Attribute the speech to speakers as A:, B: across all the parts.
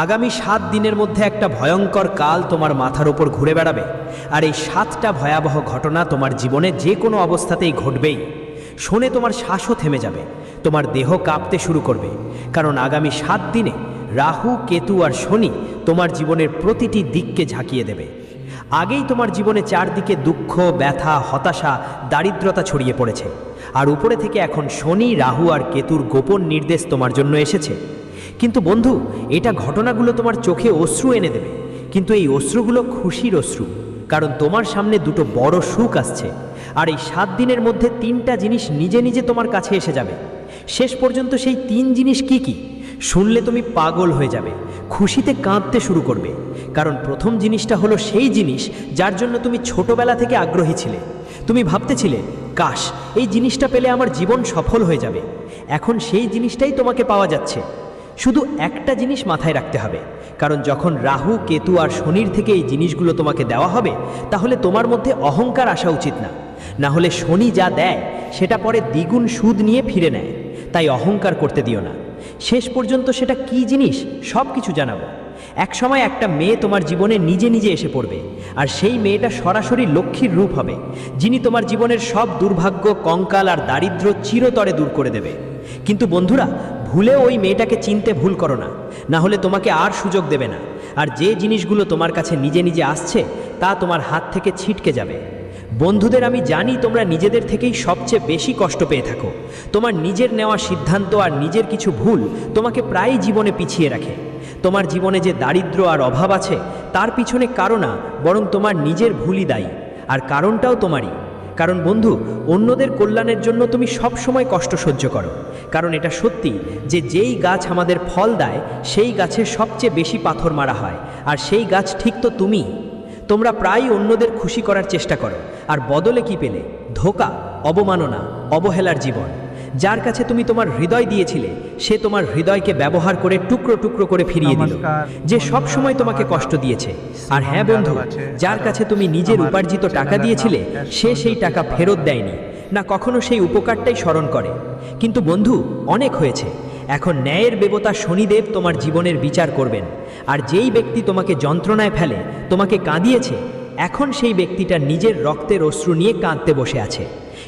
A: আগামী 7 দিনের মধ্যে একটা ভয়ঙ্কর কাল তোমার মাথার উপর ঘুরে বেড়াবে, আর এই 7টা ভয়াবহ ঘটনা তোমার জীবনে যে কোনো অবস্থাতেই ঘটবেই। শুনে তোমার শ্বাসও থেমে যাবে, তোমার দেহ কাঁপতে শুরু করবে, কারণ আগামী 7 দিনে রাহু, কেতু আর শনি তোমার জীবনের প্রতিটি দিককে ঝাঁকিয়ে দেবে। আগেই তোমার জীবনে চারদিকে দুঃখ, ব্যথা, হতাশা, দারিদ্রতা ছড়িয়ে পড়েছে, আর উপরে থেকে এখন শনি, রাহু আর কেতুর গোপন নির্দেশ তোমার জন্য এসেছে। কিন্তু বন্ধু, এটা ঘটনাগুলো তোমার চোখে অশ্রু এনে দেবে, কিন্তু এই অশ্রুগুলো খুশির অশ্রু, কারণ তোমার সামনে দুটো বড় সুখ আসছে। আর এই 7 দিনের মধ্যে 3টা জিনিস নিজে নিজে তোমার কাছে এসে যাবে। শেষ পর্যন্ত সেই 3 জিনিস কি কি শুনলে তুমি পাগল হয়ে যাবে, খুশিতে কাঁদতে শুরু করবে। কারণ প্রথম জিনিসটা হলো সেই জিনিস যার জন্য তুমি ছোটবেলা থেকে আগ্রহী ছিলে। তুমি ভাবতেছিলে, কাশ এই জিনিসটা পেলে আমার জীবন সফল হয়ে যাবে। এখন সেই জিনিসটাই তোমাকে পাওয়া যাচ্ছে। শুধু একটা জিনিস মাথায় রাখতে হবে, কারণ যখন রাহু, কেতু আর শনির থেকে এই জিনিসগুলো তোমাকে দেওয়া হবে, তাহলে তোমার মধ্যে অহংকার আসা উচিত না। না হলে শনি যা দেয় সেটা পরে দ্বিগুণ সুদ নিয়ে ফিরে নেয়। তাই অহংকার করতে দিও না। শেষ পর্যন্ত সেটা কি জিনিস সব কিছু জানাবো। এক সময় একটা মেয়ে তোমার জীবনে নিজে নিজে এসে পড়বে, আর সেই মেয়েটা সরাসরি লক্ষ্মীর রূপ হবে, যিনি তোমার জীবনের সব দুর্ভাগ্য, কঙ্কাল আর দারিদ্র্য চিরতরে দূর করে দেবে। কিন্তু বন্ধুরা, ভুলে ওই মেয়েটাকে চিনতে ভুল করো না, না হলে তোমাকে আর সুযোগ দেবে না। আর যে জিনিসগুলো তোমার কাছে নিজে নিজে আসছে তা তোমার হাত থেকে ছিটকে যাবে। বন্ধুদের, আমি জানি তোমরা নিজেদের থেকেই সবচেয়ে বেশি কষ্ট পেয়ে থাকো। তোমার নিজের নেওয়া সিদ্ধান্ত আর নিজের কিছু ভুল তোমাকে প্রায়ই জীবনে পিছিয়ে রাখে। তোমার জীবনে যে দারিদ্র্য আর অভাব আছে তার পিছনে কারণ না, বরং তোমার নিজের ভুলই দায়ী। আর কারণটাও তোমারই। কারণ বন্ধু, অন্যদের কল্যাণের জন্য তুমি সব সময় কষ্ট সহ্য করো। কারণ এটা সত্যি যে যেই গাছ আমাদের ফল দেয় সেই গাছে সবচেয়ে বেশি পাথর মারা হয়, আর সেই গাছ ঠিক তো তুমি। তোমরা প্রায়ই অন্যদের খুশি করার চেষ্টা করো, আর বদলে কি পেলে? ধোঁকা, অবমাননা, অবহেলার জীবন। যার কাছে তুমি তোমার হৃদয় দিয়েছিলে সে তোমার হৃদয়কে ব্যবহার করে টুকরো টুকরো করে ফিরিয়ে দিল, যে সব সময় তোমাকে কষ্ট দিয়েছে। আর হ্যাঁ বন্ধু, যার কাছে তুমি নিজের উপার্জিত টাকা দিয়েছিলে সে সেই টাকা ফেরত দেয়নি, না কখনো সেই উপকারটাই স্মরণ করে। কিন্তু বন্ধু, অনেক হয়েছে। এখন ন্যায়ের দেবতা শনিদেব তোমার জীবনের বিচার করবেন। আর যেই ব্যক্তি তোমাকে যন্ত্রণায় ফেলে, তোমাকে কাঁদিয়েছে, এখন সেই ব্যক্তিটা নিজের রক্তের অশ্রু নিয়ে কাঁদতে বসে আছে।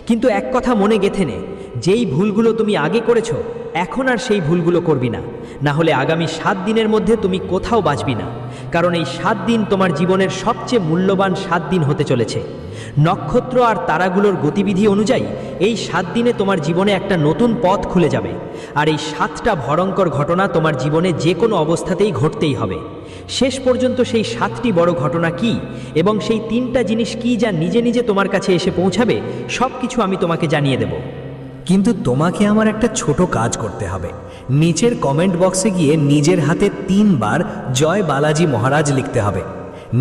A: কিন্তু এক কথা মনে গেঁথে নে, যেই ভুলগুলো তুমি আগে করেছো এখন আর সেই ভুলগুলো করবি না, না হলে আগামী 7 দিনের মধ্যে তুমি কোথাও বাঁচবি না। কারণ এই 7 দিন তোমার জীবনের সবচেয়ে মূল্যবান 7 দিন হতে চলেছে। নক্ষত্র আর তারাগুলোর গতিবিধি অনুযায়ী এই 7 দিনে তোমার জীবনে একটা নতুন পথ খুলে যাবে। আর এই 7টা ভয়ঙ্কর ঘটনা তোমার জীবনে যে কোনো অবস্থাতেই ঘটতেই হবে। শেষ পর্যন্ত সেই 7টি বড় ঘটনা কি এবং সেই 3টা জিনিস কি যা নিজে নিজে তোমার কাছে এসে পৌঁছাবে, সব কিছু আমি তোমাকে জানিয়ে দেব।
B: কিন্তু তোমাকে আমার একটা ছোট কাজ করতে হবে। নিচের কমেন্ট বক্সে গিয়ে নিজের হাতে 3 বার জয় বালাজি মহারাজ লিখতে হবে।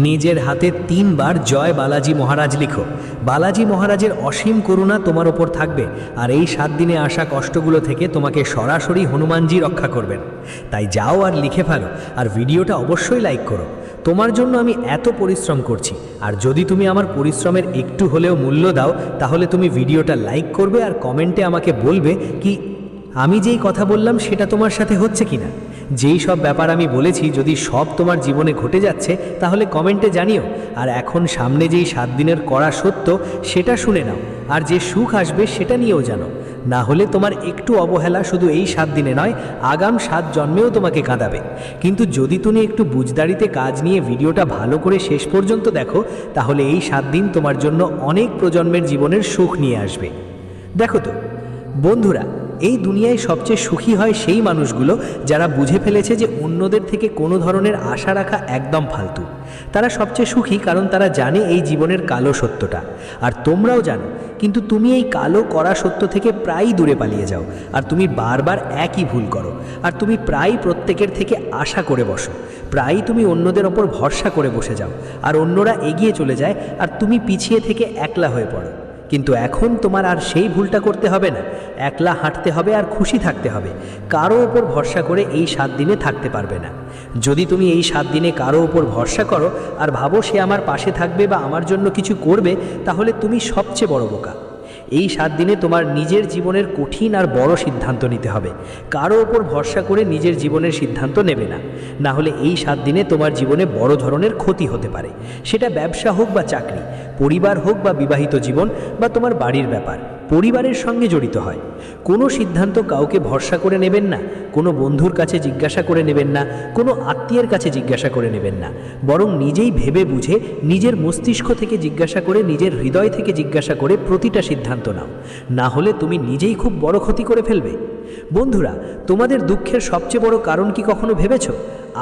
B: নিজের হাতে 3 বার জয় বালাজি মহারাজ লিখো। বালাজি মহারাজের অসীম করুণা তোমার ওপর থাকবে, আর এই 7 দিনে আসা কষ্টগুলো থেকে তোমাকে সরাসরি হনুমানজি রক্ষা করবেন। তাই যাও আর লিখে ফেলো, আর ভিডিওটা অবশ্যই লাইক করো। তোমার জন্য আমি এত পরিশ্রম করছি, আর যদি তুমি আমার পরিশ্রমের একটু হলেও মূল্য দাও তাহলে তুমি ভিডিওটা লাইক করবে আর কমেন্টে আমাকে বলবে কি আমি যেই কথা বললাম সেটা তোমার সাথে হচ্ছে কিনা। যেই সব ব্যাপার আমি বলেছি যদি সব তোমার জীবনে ঘটে যাচ্ছে তাহলে কমেন্টে জানিও। আর এখন সামনে যেই 7 দিনের কড়া সত্য সেটা শুনে নাও, আর যে সুখ আসবে সেটা নিয়েও জানো। না হলে তোমার একটু অবহেলা শুধু এই 7 দিনে নয়, আগাম 7 জন্মেও তোমাকে কাঁদাবে। কিন্তু যদি তুমি একটু বুঝদারিতে কাজ নিয়ে ভিডিওটা ভালো করে শেষ পর্যন্ত দেখো, তাহলে এই 7 দিন তোমার জন্য অনেক প্রজন্মের জীবনের সুখ নিয়ে আসবে। দেখো তো বন্ধুরা, এই দুনিয়ায় সবচেয়ে সুখী হয় সেই মানুষগুলো যারা বুঝে ফেলেছে যে অন্যদের থেকে কোনো ধরনের আশা রাখা একদম ফালতু। তারা সবচেয়ে সুখী কারণ তারা জানে এই জীবনের কালো সত্যটা, আর তোমরাও জানো। কিন্তু তুমি এই কালো কড়া সত্য থেকে প্রায়ই দূরে পালিয়ে যাও, আর তুমি বারবার একই ভুল করো, আর তুমি প্রায়ই প্রত্যেকের থেকে আশা করে বসো। প্রায়ই তুমি অন্যদের ওপর ভরসা করে বসে যাও, আর অন্যরা এগিয়ে চলে যায় আর তুমি পিছিয়ে থেকে একলা হয়ে পড়ো। কিন্তু এখন তোমার আর সেই ভুলটা করতে হবে না। একলা হাঁটতে হবে আর খুশি থাকতে হবে। কারো ওপর ভরসা করে এই 7 দিনে থাকতে পারবে না। যদি তুমি এই 7 দিনে কারো ওপর ভরসা করো আর ভাবো সে আমার পাশে থাকবে বা আমার জন্য কিছু করবে, তাহলে তুমি সবচেয়ে বড় বোকা।
A: এই 7 দিনে তোমার নিজের জীবনের কঠিন আর বড় সিদ্ধান্ত নিতে হবে। কারো ওপর ভরসা করে নিজের জীবনের সিদ্ধান্ত নেবে না, না হলে এই 7 দিনে তোমার জীবনে বড় ধরনের ক্ষতি হতে পারে। সেটা ব্যবসা হোক বা চাকরি, পরিবার হোক বা বিবাহিত জীবন, বা তোমার বাড়ির ব্যাপার, পরিবারের সঙ্গে জড়িত হয়। কোনো সিদ্ধান্ত কাউকে ভরসা করে নেবেন না, কোনো বন্ধুর কাছে জিজ্ঞাসা করে নেবেন না, কোনো আত্মীয়ের কাছে জিজ্ঞাসা করে নেবেন না, বরং নিজেই ভেবে বুঝে নিজের মস্তিষ্ক থেকে জিজ্ঞাসা করে, নিজের হৃদয় থেকে জিজ্ঞাসা করে প্রতিটা সিদ্ধান্ত নাও, না হলে তুমি নিজেই খুব বড় ক্ষতি করে ফেলবে। বন্ধুরা, তোমাদের দুঃখের সবচেয়ে বড় কারণ কি কখনো ভেবেছো?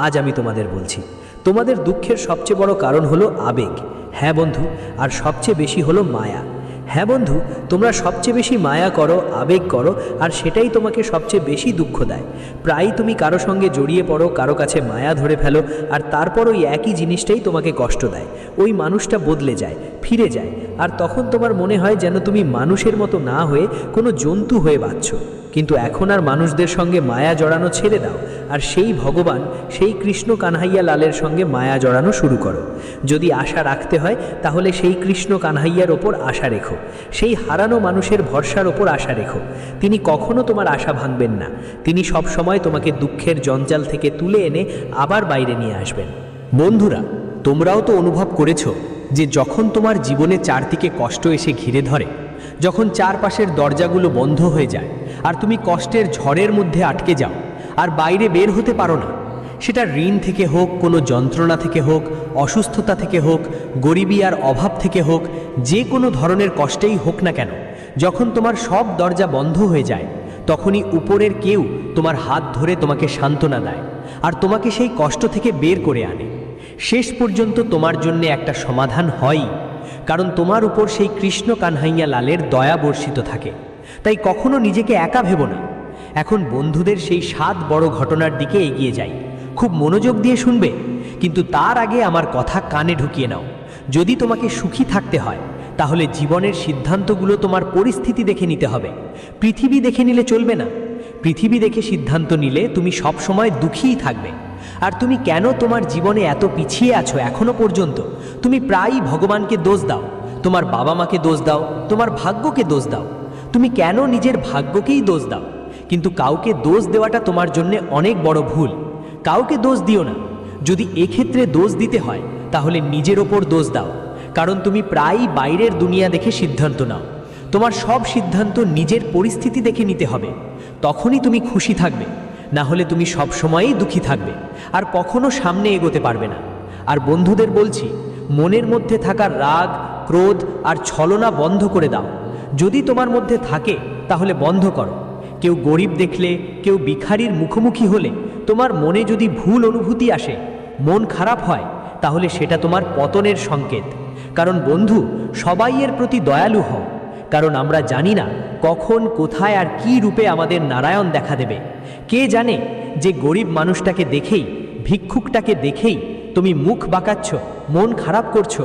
A: আজ আমি তোমাদের বলছি। তোমাদের দুঃখের সবচেয়ে বড় কারণ হলো আবেগ। হ্যাঁ বন্ধু, আর সবচেয়ে বেশি হলো মায়া। হ্যাঁ বন্ধু, তোমরা সবচেয়ে বেশি মায়া করো, আবেগ করো, আর সেটাই তোমাকে সবচেয়ে বেশি দুঃখ দেয়। প্রায়ই তুমি কারো সঙ্গে জড়িয়ে পড়ো, কারো কাছে মায়া ধরে ফেলো, আর তারপর ওই একই জিনিসটাই তোমাকে কষ্ট দেয়। ওই মানুষটা বদলে যায়, ফিরে যায়, আর তখন তোমার মনে হয় যেন তুমি মানুষের মতো না হয়ে কোনো জন্তু হয়ে বাঁচছো। কিন্তু এখন আর মানুষদের সঙ্গে মায়া জড়ানো ছেড়ে দাও, আর সেই ভগবান, সেই কৃষ্ণ কানহাইয়া লালের সঙ্গে মায়া জড়ানো শুরু করো। যদি আশা রাখতে হয় তাহলে সেই কৃষ্ণ কানহাইয়ার ওপর আশা রেখো, সেই হারানো মানুষের ভরসার ওপর আশা রেখো। তিনি কখনো তোমার আশা ভাঙবেন না। তিনি সব সময় তোমাকে দুঃখের জঞ্জাল থেকে তুলে এনে আবার বাইরে নিয়ে আসবেন। বন্ধুরা, তোমরাও তো অনুভব করেছো যে যখন তোমার জীবনে চারদিকে কষ্ট এসে ঘিরে ধরে, যখন চারপাশের দরজাগুলো বন্ধ হয়ে যায়, আর তুমি কষ্টের ঝড়ের মধ্যে আটকে যাও আর বাইরে বের হতে পারো না, সেটা ঋণ থেকে হোক, কোনো যন্ত্রণা থেকে হোক, অসুস্থতা থেকে হোক, গরিবী আর অভাব থেকে হোক, যে কোনো ধরনের কষ্টেই হোক না কেন, যখন তোমার সব দরজা বন্ধ হয়ে যায়, তখনই উপরের কেউ তোমার হাত ধরে তোমাকে সান্ত্বনা দেয় আর তোমাকে সেই কষ্ট থেকে বের করে আনে। শেষ পর্যন্ত তোমার জন্য একটা সমাধান হয়ই, কারণ তোমার উপর সেই কৃষ্ণ কানহাইয়া লালের দয়া বর্ষিত থাকে। তাই কখনো নিজেকে একা ভেবো না। এখন বন্ধুদের সেই 7 বড় ঘটনার দিকে এগিয়ে যাই। খুব মনোযোগ দিয়ে শুনবে, কিন্তু তার আগে আমার কথা কানে ঢুকিয়ে নাও। যদি তোমাকে সুখী থাকতে হয় তাহলে জীবনের সিদ্ধান্তগুলো তোমার পরিস্থিতি দেখে নিতে হবে। পৃথিবী দেখে নিলে চলবে না। পৃথিবী দেখে সিদ্ধান্ত নিলে তুমি সব সময় দুঃখীই থাকবে। আর তুমি কেন তোমার জীবনে এত পিছিয়ে আছো এখনো পর্যন্ত? তুমি প্রায়ই ভগবানকে দোষ দাও, তোমার বাবা মাকে দোষ দাও, তোমার ভাগ্যকে দোষ দাও। তুমি কেন নিজের ভাগ্যকেই দোষ দাও? কিন্তু কাউকে দোষ দেওয়াটা তোমার জন্য অনেক বড় ভুল। কাউকে দোষ দিও না। যদি এক্ষেত্রে দোষ দিতে হয় তাহলে নিজের ওপর দোষ দাও, কারণ তুমি প্রায়ই বাইরের দুনিয়া দেখে সিদ্ধান্ত নাও। তোমার সব সিদ্ধান্ত নিজের পরিস্থিতি দেখে নিতে হবে, তখনই তুমি খুশি থাকবে। না হলে তুমি সব সময়ই দুঃখী থাকবে আর কখনো সামনে এগোতে পারবে না। আর বন্ধুদের বলছি, মনের মধ্যে থাকা রাগ, ক্রোধ আর ছলনা বন্ধ করে দাও। যদি তোমার মধ্যে থাকে তাহলে বন্ধ করো। কেউ গরিব দেখলে, কেউ ভিখারির মুখোমুখি হলে তোমার মনে যদি ভুল অনুভূতি আসে, মন খারাপ হয়, তাহলে সেটা তোমার পতনের সংকেত। কারণ বন্ধু, সবাই এর প্রতি দয়ালু হও, কারণ আমরা জানি না কখন, কোথায় আর কী রূপে আমাদের নারায়ণ দেখা দেবে। কে জানে যে গরিব মানুষটাকে দেখেই, ভিক্ষুকটাকে দেখেই তুমি মুখ বাঁকাচ্ছ, মন খারাপ করছো,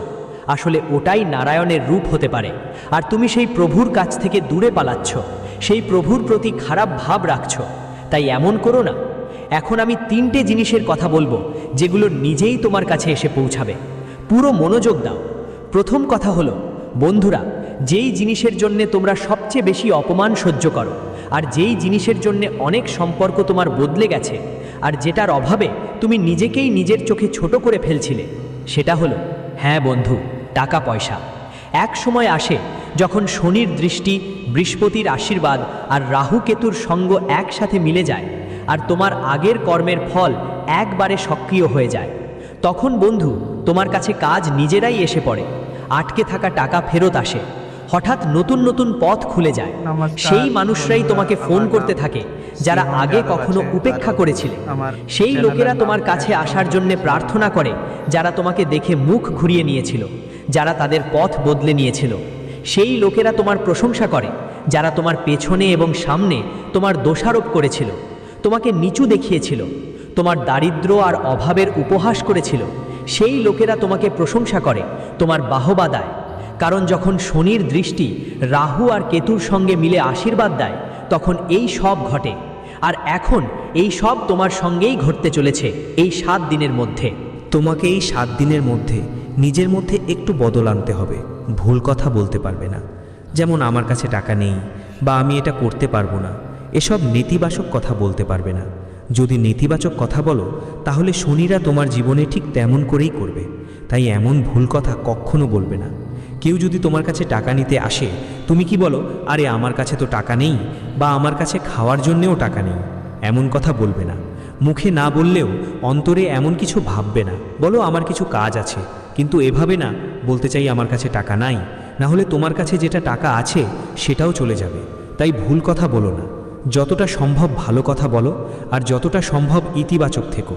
A: আসলে ওটাই নারায়ণের রূপ হতে পারে। আর তুমি সেই প্রভুর কাছ থেকে দূরে পালাচ্ছ, সেই প্রভুর প্রতি খারাপ ভাব রাখছো। তাই এমন করো না। এখন আমি 3টে জিনিসের কথা বলবো যেগুলো নিজেই তোমার কাছে এসে পৌঁছাবে। পুরো মনোযোগ দাও। প্রথম কথা হলো, বন্ধুরা, যেই জিনিসের জন্যে তোমরা সবচেয়ে বেশি অপমান সহ্য করো, আর যেই জিনিসের জন্যে অনেক সম্পর্ক তোমার বদলে গেছে, আর যেটার অভাবে তুমি নিজেকেই নিজের চোখে ছোট করে ফেলছিলে, সেটা হলো, হ্যাঁ বন্ধু, টাকা পয়সা। এক সময় আসে যখন শনির দৃষ্টি, বৃহস্পতির আশীর্বাদ আর রাহু কেতুর সঙ্গ একসাথে মিলে যায়, আর তোমার আগের কর্মের ফল একবারে সক্রিয় হয়ে যায়। তখন বন্ধু, তোমার কাছে কাজ নিজেরাই এসে পড়ে, আটকে থাকা টাকা ফেরত আসে, হঠাৎ নতুন নতুন পথ খুলে যায়। সেই মানুষরাই তোমাকে ফোন করতে থাকে যারা আগে কখনো উপেক্ষা করেছিলে। সেই লোকেরা তোমার কাছে আসার জন্য প্রার্থনা করে যারা তোমাকে দেখে মুখ ঘুরিয়ে নিয়েছিল, যারা তাদের পথ বদলে নিয়েছিল। সেই লোকেরা তোমার প্রশংসা করে যারা তোমার পেছনে এবং সামনে তোমার দোষারোপ করেছিল, তোমাকে নিচু দেখিয়েছিল, তোমার দারিদ্র্য আর অভাবের উপহাস করেছিল। সেই লোকেরা তোমাকে প্রশংসা করে, তোমার বাহবা দেয়। কারণ যখন শনির দৃষ্টি রাহু আর কেতুর সঙ্গে মিলে আশীর্বাদ দেয়, তখন এই সব ঘটে। আর এখন এই সব তোমার সঙ্গেই ঘটতে চলেছে এই 7 দিনের মধ্যে।
B: তোমাকে এই 7 দিনের মধ্যে নিজের মধ্যে একটু বদল আনতে হবে। ভুল কথা বলতে পারবে না,
C: যেমন আমার কাছে টাকা নেই বা আমি এটা করতে পারবো না, এসব নেতিবাচক কথা বলতে পারবে না। যদি নেতিবাচক কথা বলো তাহলে শনিরা তোমার জীবনে ঠিক তেমন করেই করবে। তাই এমন ভুল কথা কখনো বলবে না। কেউ যদি তোমার কাছে টাকা নিতে আসে, তুমি কি বলো, আরে আমার কাছে তো টাকা নেই, বা আমার কাছে খাওয়ার জন্যেও টাকা নেই। এমন কথা বলবে না। মুখে না বললেও অন্তরে এমন কিছু ভাববে না। বলো আমার কিছু কাজ আছে, কিন্তু এভাবে না বলতে চাই আমার কাছে টাকা নাই, না হলে তোমার কাছে যেটা টাকা আছে সেটাও চলে যাবে। তাই ভুল কথা বলো না। যতটা সম্ভব ভালো কথা বলো, আর যতটা সম্ভব ইতিবাচক থেকো।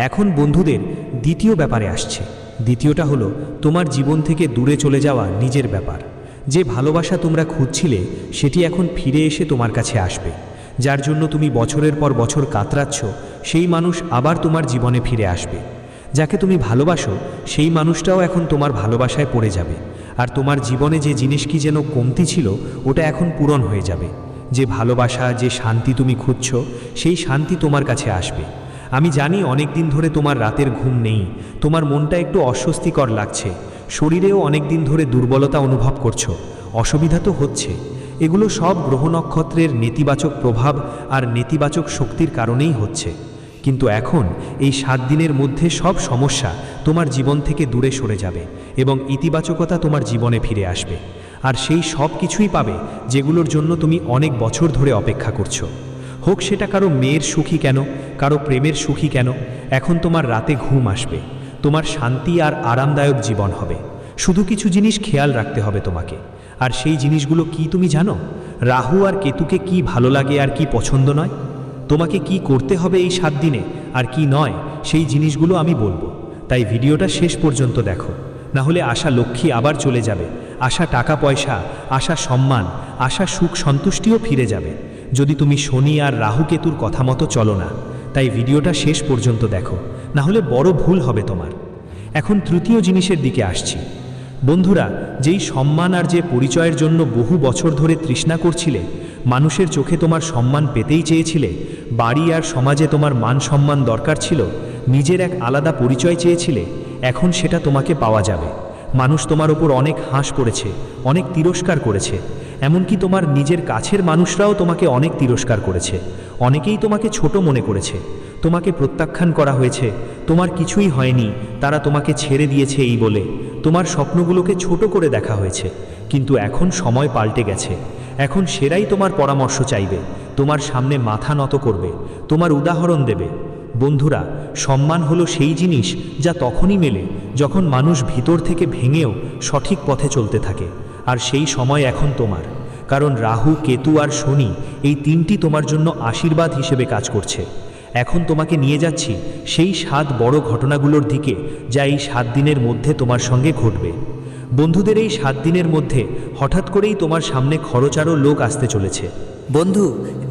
C: এখন বন্ধুদের দ্বিতীয় ব্যাপারে আসছে। দ্বিতীয়টা হলো তোমার জীবন থেকে দূরে চলে যাওয়া নিজের ব্যাপার। যে ভালোবাসা তোমরা খুঁজছিলে সেটি এখন ফিরে এসে তোমার কাছে আসবে। যার জন্য তুমি বছরের পর বছর কাতরাচ্ছ, সেই মানুষ আবার তোমার জীবনে ফিরে আসবে। যাকে তুমি ভালোবাসো সেই মানুষটাও এখন তোমার ভালোবাসায় পড়ে যাবে। আর তোমার জীবনে যে জিনিস কি যেন কমতি ছিল ওটা এখন পূরণ হয়ে যাবে। যে ভালোবাসা, যে শান্তি তুমি খুঁজছো, সেই শান্তি তোমার কাছে আসবে। আমি জানি অনেক দিন ধরে তোমার রাতের ঘুম নেই, তোমার মনটা একটু অস্বস্তিকর লাগছে, শরীরেও অনেক দিন ধরে দুর্বলতা অনুভব করছো, অসুবিধা তো হচ্ছে। এগুলো সব গ্রহ নক্ষত্রের নেতিবাচক প্রভাব আর নেতিবাচক শক্তির কারণেই হচ্ছে। কিন্তু এখন এই 7 দিনের মধ্যে সব সমস্যা তোমার জীবন থেকে দূরে সরে যাবে এবং ইতিবাচকতা তোমার জীবনে ফিরে আসবে। আর সেই সব কিছুই পাবে যেগুলোর জন্য তুমি অনেক বছর ধরে অপেক্ষা করছো। হোক সেটা কারো মেয়ের সুখী কেন, কারো প্রেমের সুখী কেন, এখন তোমার রাতে ঘুম আসবে। তোমার শান্তি আর আরামদায়ক জীবন হবে। শুধু কিছু জিনিস খেয়াল রাখতে হবে তোমাকে। আর সেই জিনিসগুলো কি তুমি জানো? রাহু আর কেতুকে কি ভালো লাগে আর কি পছন্দ নয়, তোমাকে কি করতে হবে এই 7 দিনে আর কি নয়, সেই জিনিসগুলো আমি বলবো। তাই ভিডিওটা শেষ পর্যন্ত দেখো, না হলে আশা লক্ষ্মী আবার চলে যাবে, আশা টাকা পয়সা, আশা সম্মান, আশা সুখ সন্তুষ্টিও ফিরে যাবে যদি তুমি শনি আর রাহু কেতুর কথা মতো চলো না। তাই ভিডিওটা শেষ পর্যন্ত দেখো, না হলে বড় ভুল হবে তোমার। এখন তৃতীয় জিনিসের দিকে আসছি। বন্ধুরা, যেই সম্মান আর যে পরিচয়ের জন্য বহু বছর ধরে তৃষ্ণা করছিলে, মানুষের চোখে তোমার সম্মান পেতেই চেয়েছিলে, বাড়ি আর সমাজে তোমার মান সম্মান দরকার ছিল, নিজের এক আলাদা পরিচয় চেয়েছিলে, এখন সেটা তোমাকে পাওয়া যাবে। মানুষ তোমার ওপর অনেক হাস করেছে, অনেক তিরস্কার করেছে, এমনকি তোমার নিজের কাছের মানুষরাও তোমাকে অনেক তিরস্কার করেছে। অনেকেই তোমাকে ছোট মনে করেছে, তোমাকে প্রত্যাখ্যান করা হয়েছে, তোমার কিছুই হয়নি, তারা তোমাকে ছেড়ে দিয়েছে এই বলে তোমার স্বপ্নগুলোকে ছোট করে দেখা হয়েছে। কিন্তু এখন সময় পাল্টে গেছে। এখন সেরাই তোমার পরামর্শ চাইবে, তোমার সামনে মাথা নত করবে, তোমার উদাহরণ দেবে। বন্ধুরা, সম্মান হলো সেই জিনিস যা তখনই মেলে যখন মানুষ ভিতর থেকে ভেঙেও সঠিক পথে চলতে থাকে। আর সেই সময় এখন তোমার, কারণ রাহু, কেতু আর শনি এই 3টি তোমার জন্য আশীর্বাদ হিসেবে কাজ করছে। এখন তোমাকে নিয়ে যাচ্ছি সেই 7 বড় ঘটনাগুলোর দিকে যা এই 7 দিনের মধ্যে তোমার সঙ্গে ঘটবে। বন্ধুদের, এই 7 দিনের মধ্যে হঠাৎ করেই তোমার সামনে খরচারও লোক আসতে চলেছে।
A: বন্ধু,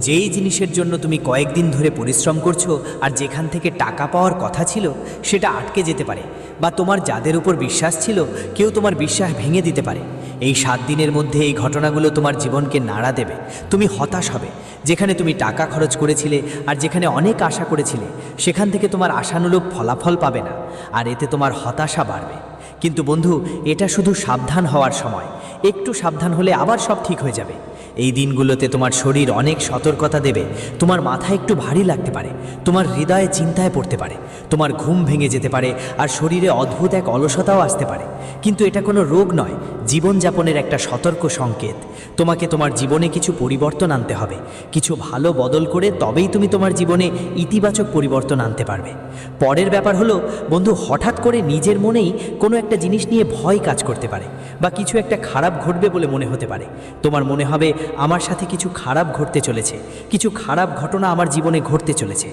A: যেই জিনিসের জন্য তুমি কয়েকদিন ধরে পরিশ্রম করছো আর যেখান থেকে টাকা পাওয়ার কথা ছিল সেটা আটকে যেতে পারে, বা তোমার যাদের উপর বিশ্বাস ছিল কেউ তোমার বিশ্বাস ভেঙে দিতে পারে। এই 7 দিনের মধ্যে এই ঘটনাগুলো তোমার জীবনকে নাড়া দেবে। তুমি হতাশ হবে। যেখানে তুমি টাকা খরচ করেছিলে আর যেখানে অনেক আশা করেছিলে, সেখান থেকে তোমার আশানুরূপ ফলাফল পাবে না, আর এতে তোমার হতাশা বাড়বে। কিন্তু বন্ধু, এটা শুধু সাবধান হওয়ার সময়। একটু সাবধান হলে আবার সব ঠিক হয়ে যাবে। এই দিনগুলোতে তোমার শরীর অনেক সতর্কতা দেবে। তোমার মাথা একটু ভারী লাগতে পারে, তোমার হৃদয়ে চিন্তায় পড়তে পারে, তোমার ঘুম ভেঙে যেতে পারে, আর শরীরে অদ্ভুত এক অলসতাও আসতে পারে। কিন্তু এটা কোনো রোগ নয়, জীবনযাপনের একটা সতর্ক সংকেত। তোমাকে তোমার জীবনে কিছু পরিবর্তন আনতে হবে। কিছু ভালো বদল করে তবেই তুমি তোমার জীবনে ইতিবাচক পরিবর্তন আনতে পারবে। পরের ব্যাপার হলো বন্ধু, হঠাৎ করে নিজের মনেই কোনো একটা জিনিস নিয়ে ভয় কাজ করতে পারে, বা কিছু একটা খারাপ ঘটবে বলে মনে হতে পারে। তোমার মনে হবে আমার সাথে কিছু খারাপ ঘটতে চলেছে, কিছু খারাপ ঘটনা আমার জীবনে ঘটতে চলেছে।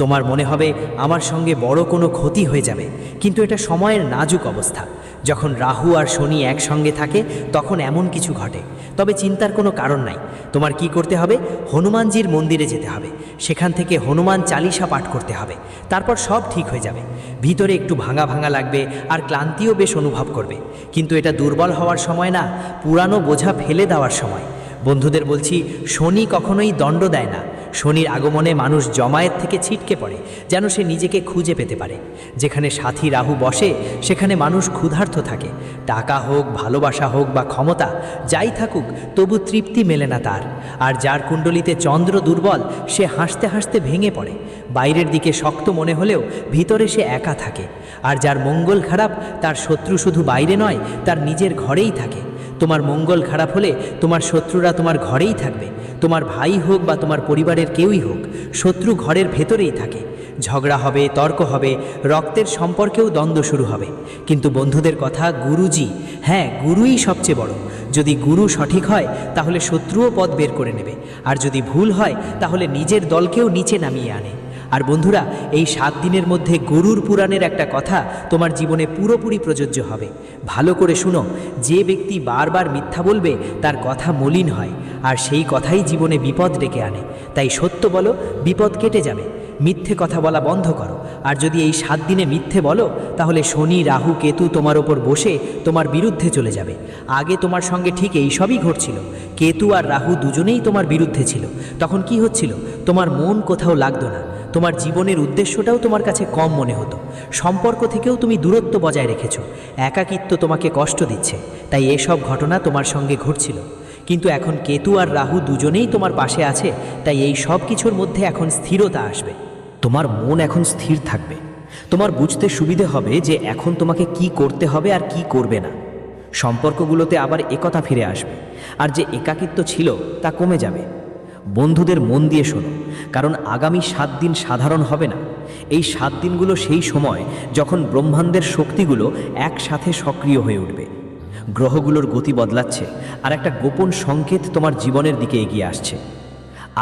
A: তোমার মনে হবে আমার সঙ্গে বড় কোনো ক্ষতি হয়ে যাবে। কিন্তু এটা সময়ের নাজুক অবস্থা। যখন রাহু আর শনি একসঙ্গে থাকে তখন এমন কিছু ঘটে। তবে চিন্তার কোনো কারণ নাই। তোমার কি করতে হবে? হনুমানজির মন্দিরে যেতে হবে, সেখান থেকে হনুমান চালিসা পাঠ করতে হবে, তারপর সব ঠিক হয়ে যাবে। ভিতরে একটু ভাঙা ভাঙা লাগবে আর ক্লান্তিও বেশ অনুভব করবে, কিন্তু এটা দুর্বল হওয়ার সময় না, পুরানো বোঝা ফেলে দেওয়ার সময়। বন্ধুদের বলছি, শনি কখনোই দণ্ড দেয় না, শনির আগমনে মানুষ জমায়েত থেকে ছিটকে পড়ে, যেন সে নিজেকে খুঁজে পেতে পারে। যেখানে সাথী রাহু বসে সেখানে মানুষ ক্ষুধার্ত থাকে। টাকা হোক, ভালোবাসা হোক বা ক্ষমতা, যাই থাকুক তবু তৃপ্তি মেলে না তার। আর যার কুণ্ডলিতে চন্দ্র দুর্বল, সে হাসতে হাসতে ভেঙে পড়ে। বাইরের দিকে শক্ত মনে হলেও ভিতরে সে একা থাকে। আর যার মঙ্গল খারাপ, তার শত্রু শুধু বাইরে নয়, তার নিজের ঘরেই থাকে। তোমার মঙ্গল খারাপ হলে তোমার শত্রুরা তোমার ঘরেই থাকবে। তোমার ভাই হোক বা তোমার পরিবারের কেউই হোক, শত্রু ঘরের ভেতরেই থাকে। ঝগড়া হবে, তর্ক হবে, রক্তের সম্পর্কেও দ্বন্দ্ব শুরু হবে। কিন্তু বন্ধুদের কথা, গুরুজি, হ্যাঁ গুরুই সবচেয়ে বড়। যদি গুরু সঠিক হয় তাহলে শত্রুও পথ বের করে নেবে, আর যদি ভুল হয় তাহলে নিজের দলকেও নিচে নামিয়ে আনে। আর বন্ধুরা, এই 7 দিনের মধ্যে গরুর পুরাণের একটা কথা তোমার জীবনে পুরোপুরি প্রযোজ্য হবে। ভালো করে শুনো, যে ব্যক্তি বারবার মিথ্যা বলবে তার কথা মলিন হয়, আর সেই কথাই জীবনে বিপদ ডেকে আনে। তাই সত্য বলো, বিপদ কেটে যাবে। মিথ্যে কথা বলা বন্ধ করো। আর যদি এই 7 দিনে মিথ্যে বলো তাহলে শনি, রাহু, কেতু তোমার ওপর বসে তোমার বিরুদ্ধে চলে যাবে। আগে তোমার সঙ্গে ঠিক এই সবই ঘটছিল। কেতু আর রাহু দুজনেই তোমার বিরুদ্ধে ছিল। তখন কি হচ্ছিল? তোমার মন কোথাও লাগতো না, তোমার জীবনের উদ্দেশ্যটাও তোমার কাছে কম মনে হতো, সম্পর্ক থেকেও তুমি দূরত্ব বজায় রেখেছো, একাকিত্ব তোমাকে কষ্ট দিচ্ছে। তাই এসব ঘটনা তোমার সঙ্গে ঘটছিল। কিন্তু এখন কেতু আর রাহু দুজনেই তোমার পাশে আছে, তাই এই সব কিছুর মধ্যে এখন স্থিরতা আসবে। তোমার মন এখন স্থির থাকবে। তোমার বুঝতে সুবিধে হবে যে এখন তোমাকে কি করতে হবে আর কি করবে না। সম্পর্কগুলোতে আবার একতা ফিরে আসবে, আর যে একাকিত্ব ছিল তা কমে যাবে। বন্ধুদের মন দিয়ে শোনো, কারণ আগামী 7 দিন সাধারণ হবে না। এই 7 দিনগুলো সেই সময় যখন ব্রহ্মাণ্ডের শক্তিগুলো একসাথে সক্রিয় হয়ে উঠবে। গ্রহগুলোর গতি বদলাচ্ছে, আর একটা গোপন সংকেত তোমার জীবনের দিকে এগিয়ে আসছে।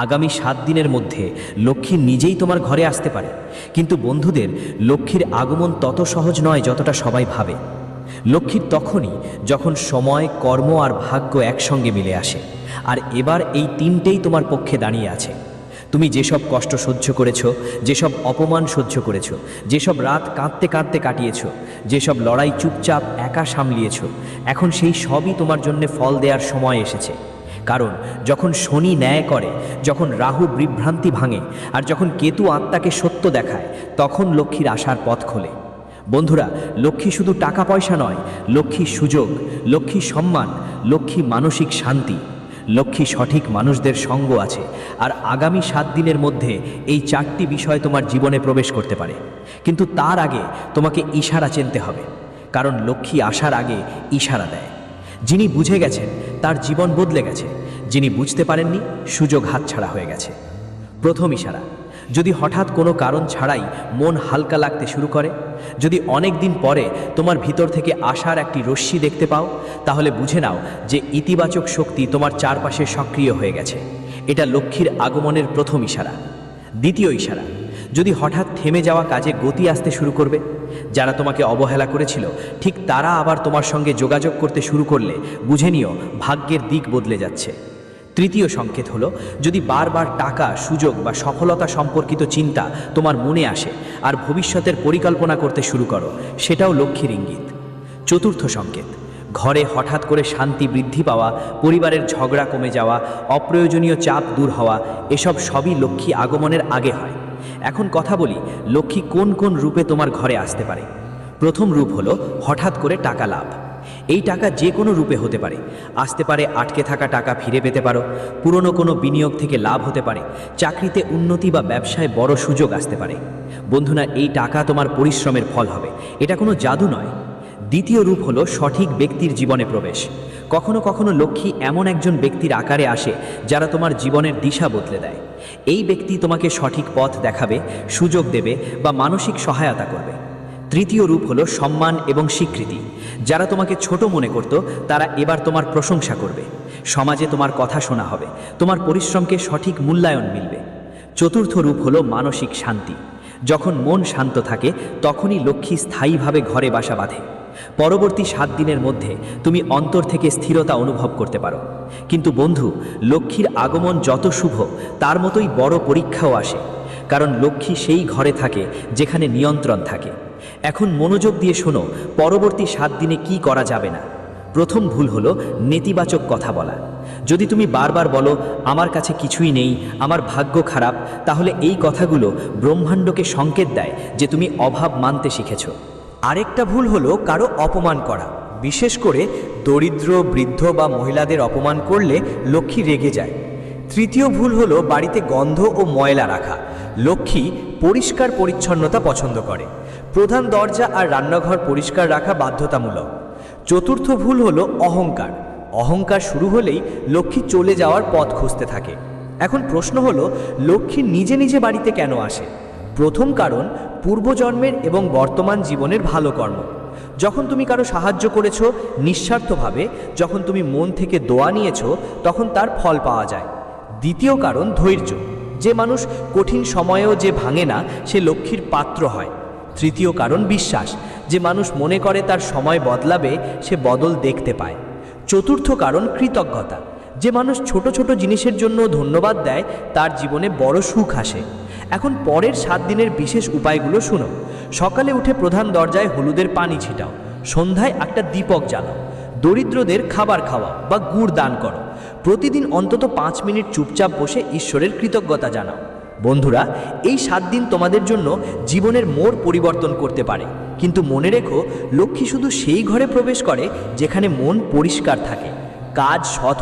A: আগামী 7 দিনের মধ্যে লক্ষ্মী নিজেই তোমার ঘরে আসতে পারে। কিন্তু বন্ধুদের, লক্ষ্মীর আগমন তত সহজ নয় যতটা সবাই ভাবে। লক্ষ্মীর তখনই যখন সময়, কর্ম আর ভাগ্য একসঙ্গে মিলে আসে। আর এবার এই 3টেই তোমার পক্ষে দাঁড়িয়ে আছে। তুমি যেসব কষ্ট সহ্য করেছো, যেসব অপমান সহ্য করেছো, যেসব রাত কাঁদতে কাঁদতে কাটিয়েছো, যেসব লড়াই চুপচাপ একা সামলিয়েছো, এখন সেই সবই তোমার জন্য ফল দেওয়ার সময় এসেছে। কারণ যখন শনি ন্যায় করে, যখন রাহু বিভ্রান্তি ভাঙে, আর যখন কেতু আত্মাকে সত্য দেখায়, তখন লক্ষ্মীর আসার পথ খোলে। বন্ধুরা, লক্ষ্মী শুধু টাকা পয়সা নয়, লক্ষ্মী সুযোগ, লক্ষ্মী সম্মান, লক্ষ্মী মানসিক শান্তি, লক্ষ্মী সঠিক মানুষদের সঙ্গ আছে। আর আগামী 7 দিনের মধ্যে এই 4টি বিষয় তোমার জীবনে প্রবেশ করতে পারে। কিন্তু তার আগে তোমাকে ইশারা চিনতে হবে, কারণ লক্ষ্মী আসার আগে ইশারা দেয়। যিনি বুঝে গেছেন তার জীবন বদলে গেছে, যিনি বুঝতে পারেননি সুযোগ হাতছাড়া হয়ে গেছে। প্রথম ইশারা, যদি হঠাৎ কোনো কারণ ছাড়াই মন হালকা লাগতে শুরু করে, যদি অনেক দিন পরে তোমার ভিতর থেকে আশার একটি রশ্মি দেখতে পাও, তাহলে বুঝে নাও যে ইতিবাচক শক্তি তোমার চারপাশে সক্রিয় হয়ে গেছে। এটা লক্ষ্মীর আগমনের প্রথম ইশারা। দ্বিতীয় ইশারা, যদি হঠাৎ থেমে যাওয়া কাজে গতি আসতে শুরু করবে, যারা তোমাকে অবহেলা করেছিল ঠিক তারা আবার তোমার সঙ্গে যোগাযোগ করতে শুরু করলে বুঝে নিও ভাগ্যের দিক বদলে যাচ্ছে। তৃতীয় সংকেত হলো, যদি বারবার টাকা, সুযোগ বা সফলতা সম্পর্কিত চিন্তা তোমার মনে আসে আর ভবিষ্যতের পরিকল্পনা করতে শুরু করো, সেটাও লক্ষ্মীর ইঙ্গিত। চতুর্থ সংকেত, ঘরে হঠাৎ করে শান্তি বৃদ্ধি পাওয়া, পরিবারের ঝগড়া কমে যাওয়া, অপ্রয়োজনীয় চাপ দূর হওয়া, এসব সবই লক্ষ্মী আগমনের আগে হয়। এখন কথা বলি, লক্ষ্মী কোন কোন রূপে তোমার ঘরে আসতে পারে। প্রথম রূপ হলো হঠাৎ করে টাকা লাভ। এই টাকা যে কোনো রূপে হতে পারে। আসতে পারে আটকে থাকা টাকা ফিরে পেতে পারো, পুরনো কোনো বিনিয়োগ থেকে লাভ হতে পারে, চাকরিতে উন্নতি বা ব্যবসায় বড় সুযোগ আসতে পারে। বন্ধুরা, এই টাকা তোমার পরিশ্রমের ফল হবে, এটা কোনো জাদু নয়। দ্বিতীয় রূপ হলো সঠিক ব্যক্তির জীবনে প্রবেশ। কখনো কখনো লক্ষ্মী এমন একজন ব্যক্তির আকারে আসে যারা তোমার জীবনের দিশা বদলে দেয়। এই ব্যক্তি তোমাকে সঠিক পথ দেখাবে, সুযোগ দেবে বা মানসিক সহায়তা করবে। তৃতীয় রূপ হলো সম্মান এবং স্বীকৃতি। যারা তোমাকে ছোট মনে করত তারা এবার তোমার প্রশংসা করবে। সমাজে তোমার কথা শোনা হবে, তোমার পরিশ্রমকে সঠিক মূল্যায়ন মিলবে। চতুর্থ রূপ হলো মানসিক শান্তি। যখন মন শান্ত থাকে তখনই লক্ষ্মী স্থায়ীভাবে ঘরে বাসা বাঁধে। পরবর্তী 7 দিনের মধ্যে তুমি অন্তর থেকে স্থিরতা অনুভব করতে পারো। কিন্তু বন্ধু, লক্ষ্মীর আগমন যত শুভ তার মতোই বড় পরীক্ষাও আসে, কারণ লক্ষ্মী সেই ঘরে থাকে যেখানে নিয়ন্ত্রণ থাকে। এখন মনোযোগ দিয়ে শোনো, পরবর্তী 7 দিনে কি করা যাবে না। প্রথম ভুল হলো নেতিবাচক কথা বলা। যদি তুমি বারবার বলো আমার কাছে কিছুই নেই, আমার ভাগ্য খারাপ, তাহলে এই কথাগুলো ব্রহ্মাণ্ডকে সংকেত দেয় যে তুমি অভাব মানতে শিখেছো।
B: আরেকটা ভুল হলো কারো অপমান করা, বিশেষ করে দরিদ্র, বৃদ্ধ বা মহিলাদের অপমান করলে লক্ষ্মী রেগে যায়। তৃতীয় ভুল হলো বাড়িতে গন্ধ ও ময়লা রাখা। লক্ষ্মী পরিষ্কার পরিচ্ছন্নতা পছন্দ করে। প্রধান দরজা আর রান্নাঘর পরিষ্কার রাখা বাধ্যতামূলক। চতুর্থ ভুল হলো অহংকার। অহংকার শুরু হলেই লক্ষ্মী চলে যাওয়ার পথ খুঁজতে থাকে। এখন প্রশ্ন হলো, লক্ষ্মী নিজে নিজে বাড়িতে কেন আসে? প্রথম কারণ পূর্বজন্মের এবং বর্তমান জীবনের ভালো কর্ম। যখন তুমি কারো সাহায্য করেছো নিঃস্বার্থভাবে, যখন তুমি মন থেকে দোয়া নিয়েছো, তখন তার ফল পাওয়া যায়। দ্বিতীয় কারণ ধৈর্য। যে মানুষ কঠিন সময়েও যে ভাঙে না, সে লক্ষ্মীর পাত্র হয়। তৃতীয় কারণ বিশ্বাস। যে মানুষ মনে করে তার সময় বদলাবে, সে বদল দেখতে পায়। চতুর্থ কারণ কৃতজ্ঞতা। যে মানুষ ছোট ছোট জিনিসের জন্য ধন্যবাদ দেয়, তার জীবনে বড় সুখ আসে। এখন পরের 7 দিনের বিশেষ উপায়গুলো শুনো। সকালে উঠে প্রধান দরজায় হলুদের পানি ছিটাও। সন্ধ্যায় একটা দীপক জ্বালাও। দরিদ্রদের খাবার খাওয়াও বা গুড় দান করো। প্রতিদিন অন্তত 5 মিনিট চুপচাপ বসে ঈশ্বরের কৃতজ্ঞতা জানাও। বন্ধুরা, এই 7 দিন তোমাদের জন্য জীবনের মোড় পরিবর্তন করতে পারে। কিন্তু মনে রেখো, লক্ষ্মী শুধু সেই ঘরে প্রবেশ করে যেখানে মন পরিষ্কার থাকে, কাজ সৎ